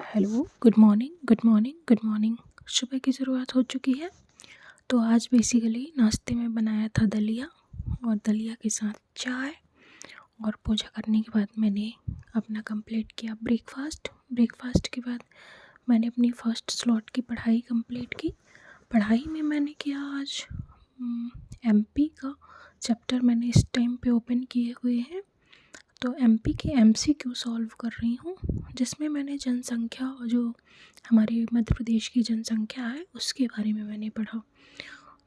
Hello, good morning, good morning, good morning. सुबह की शुरुआत हो चुकी है। तो आज बेसिकली नाश्ते में बनाया था दलिया और दलिया के साथ चाय। और पूजा करने के बाद मैंने अपना कंप्लीट किया ब्रेकफास्ट। ब्रेकफास्ट के बाद मैंने अपनी फर्स्ट स्लॉट की पढ़ाई कंप्लीट की। पढ़ाई में मैंने किया आज एमपी का चैप्टर मैंने इस टाइम पे ओपन किए हुए हैं। तो एमपी के एमसीक्यू सॉल्व कर रही हूँ, जिसमें मैंने जनसंख्या जो हमारे मध्य प्रदेश की जनसंख्या है उसके बारे में मैंने पढ़ा।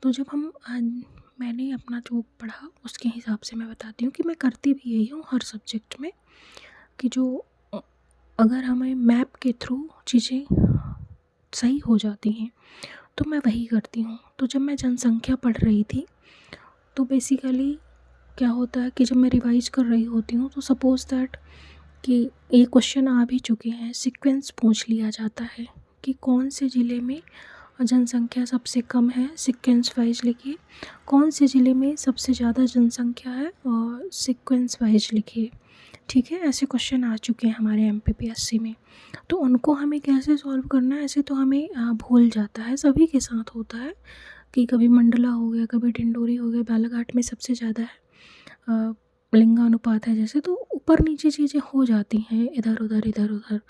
तो जब मैंने अपना जो पढ़ा उसके हिसाब से मैं बताती हूँ कि मैं करती भी यही हूँ हर सब्जेक्ट में, कि जो अगर हमें मैप के थ्रू चीज़ें सही हो जाती हैं तो मैं वही करती हूँ। तो जब मैं जनसंख्या पढ़ रही थी तो बेसिकली क्या होता है कि जब मैं रिवाइज कर रही होती हूँ तो सपोज़ दैट कि ये क्वेश्चन आ भी चुके हैं, सीक्वेंस पूछ लिया जाता है कि कौन से ज़िले में जनसंख्या सबसे कम है, सीक्वेंस वाइज लिखिए। कौन से ज़िले में सबसे ज़्यादा जनसंख्या है और सीक्वेंस वाइज लिखिए। ठीक है, ऐसे क्वेश्चन आ चुके हैं हमारे एमपीपीएससी में। तो उनको हमें कैसे सॉल्व करना है, ऐसे तो हमें भूल जाता है, सभी के साथ होता है कि कभी मंडला हो गया, कभी डिंडोरी हो गया, बालाघाट में सबसे ज़्यादा है लिंगानुपात है जैसे, तो ऊपर नीचे चीज़ें हो जाती हैं इधर उधर,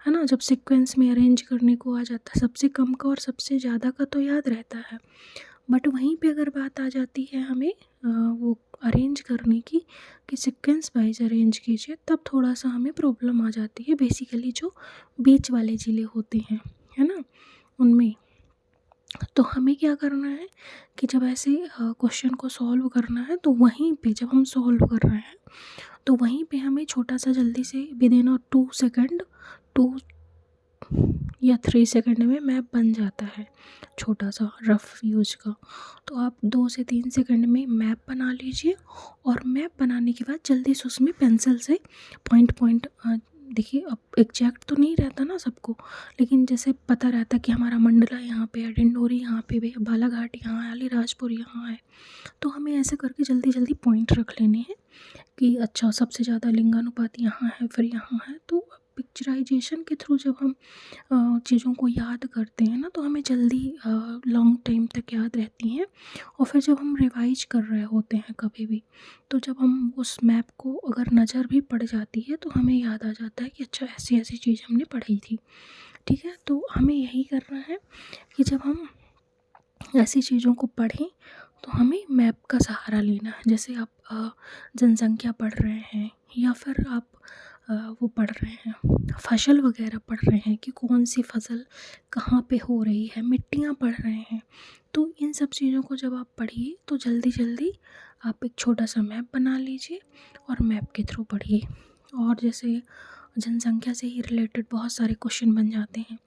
है ना। जब सीक्वेंस में अरेंज करने को आ जाता है सबसे कम का और सबसे ज़्यादा का तो याद रहता है, बट वहीं पे अगर बात आ जाती है हमें वो अरेंज करने की कि सीक्वेंस वाइज अरेंज कीजिए, तब थोड़ा सा हमें प्रॉब्लम आ जाती है। बेसिकली जो बीच वाले ज़िले होते हैं, है ना, उनमें। तो हमें क्या करना है कि जब ऐसे क्वेश्चन को सॉल्व करना है तो वहीं पे जब हम सॉल्व कर रहे हैं तो वहीं पे हमें छोटा सा जल्दी से विदिन 2 सेकंड 2 या 3 सेकंड में मैप बन जाता है, छोटा सा रफ यूज का। तो आप 2 से 3 सेकंड में मैप बना लीजिए और मैप बनाने के बाद जल्दी से उसमें पेंसिल से पॉइंट पॉइंट देखिए, अब एग्जैक्ट तो नहीं रहता ना सबको, लेकिन जैसे पता रहता कि हमारा मंडला यहाँ पे है, डिंडोरी यहाँ पे है, बालाघाट यहाँ है, अलीराजपुर यहाँ है। तो हमें ऐसे करके जल्दी जल्दी पॉइंट रख लेने हैं कि अच्छा सबसे ज़्यादा लिंगानुपात यहाँ है, फिर यहाँ है। तो पिक्चराइजेशन के थ्रू जब हम चीज़ों को याद करते हैं ना तो हमें जल्दी लॉन्ग टाइम तक याद रहती हैं। और फिर जब हम रिवाइज कर रहे होते हैं कभी भी, तो जब हम उस मैप को अगर नज़र भी पड़ जाती है तो हमें याद आ जाता है कि अच्छा ऐसी ऐसी चीज़ हमने पढ़ी थी। ठीक है, तो हमें यही करना है कि जब हम ऐसी चीज़ों को पढ़ें तो हमें मैप का सहारा लेना है। जैसे आप जनसंख्या पढ़ रहे हैं या फिर आप वो पढ़ रहे हैं, फसल वगैरह पढ़ रहे हैं कि कौन सी फसल कहाँ पे हो रही है, मिट्टियाँ पढ़ रहे हैं, तो इन सब चीज़ों को जब आप पढ़िए तो जल्दी जल्दी आप एक छोटा सा मैप बना लीजिए और मैप के थ्रू पढ़िए। और जैसे जनसंख्या से ही रिलेटेड बहुत सारे क्वेश्चन बन जाते हैं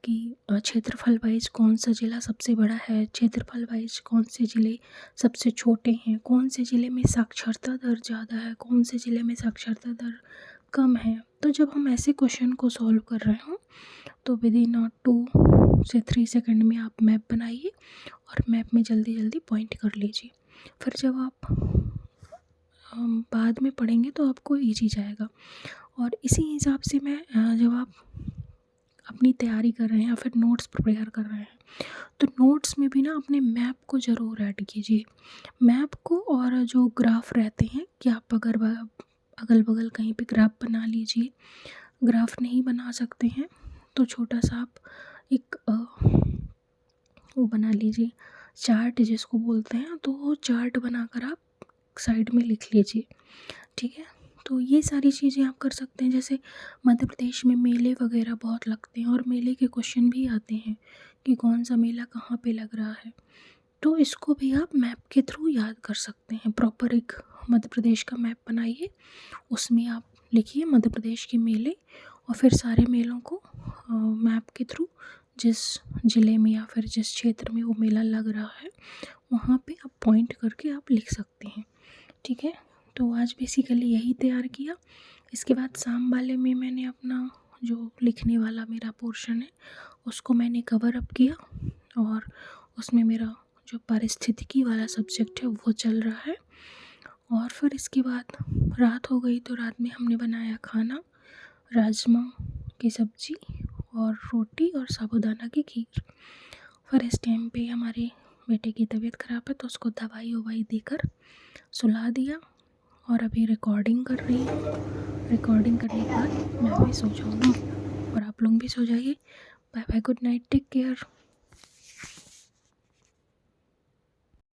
कि क्षेत्रफल वाइज कौन सा ज़िला सबसे बड़ा है, क्षेत्रफल वाइज कौन से ज़िले सबसे छोटे हैं, कौन से ज़िले में साक्षरता दर ज़्यादा है, कौन से ज़िले में साक्षरता दर कम है। तो जब हम ऐसे क्वेश्चन को सॉल्व कर रहे हों तो विदिन 2 से 3 सेकंड में आप मैप बनाइए और मैप में जल्दी जल्दी पॉइंट कर लीजिए। फिर जब आप बाद में पढ़ेंगे तो आपको ईजी जाएगा। और इसी हिसाब से मैं जब आप अपनी तैयारी कर रहे हैं या फिर नोट्स प्रिपेयर कर रहे हैं तो नोट्स में भी ना अपने मैप को ज़रूर ऐड कीजिए। मैप को और जो ग्राफ रहते हैं कि आप अगर अगल बगल कहीं पे ग्राफ बना लीजिए। ग्राफ नहीं बना सकते हैं तो छोटा सा आप एक वो बना लीजिए, चार्ट जिसको बोलते हैं, तो वो चार्ट बनाकर आप साइड में लिख लीजिए। ठीक है, तो ये सारी चीज़ें आप कर सकते हैं। जैसे मध्य प्रदेश में मेले वगैरह बहुत लगते हैं और मेले के क्वेश्चन भी आते हैं कि कौन सा मेला कहाँ पे लग रहा है, तो इसको भी आप मैप के थ्रू याद कर सकते हैं। प्रॉपर एक मध्य प्रदेश का मैप बनाइए, उसमें आप लिखिए मध्य प्रदेश के मेले और फिर सारे मेलों को मैप के थ्रू जिस ज़िले में या फिर जिस क्षेत्र में वो मेला लग रहा है वहाँ पे आप पॉइंट करके आप लिख सकते हैं। ठीक है, तो आज बेसिकली यही तैयार किया। इसके बाद शाम वाले में मैंने अपना जो लिखने वाला मेरा पोर्शन है उसको मैंने कवर अप किया और उसमें मेरा जो पारिस्थितिकी वाला सब्जेक्ट है वो चल रहा है। और फिर इसके बाद रात हो गई तो रात में हमने बनाया खाना, राजमा की सब्ज़ी और रोटी और साबूदाना की खीर। फिर इस टाइम पे हमारे बेटे की तबीयत ख़राब है तो उसको दवाई ववाई देकर सुला दिया और अभी रिकॉर्डिंग कर रही हूँ। रिकॉर्डिंग करने के बाद मैं भी सो जाऊँगी और आप लोग भी सो जाइए। Bye bye, good night, take care.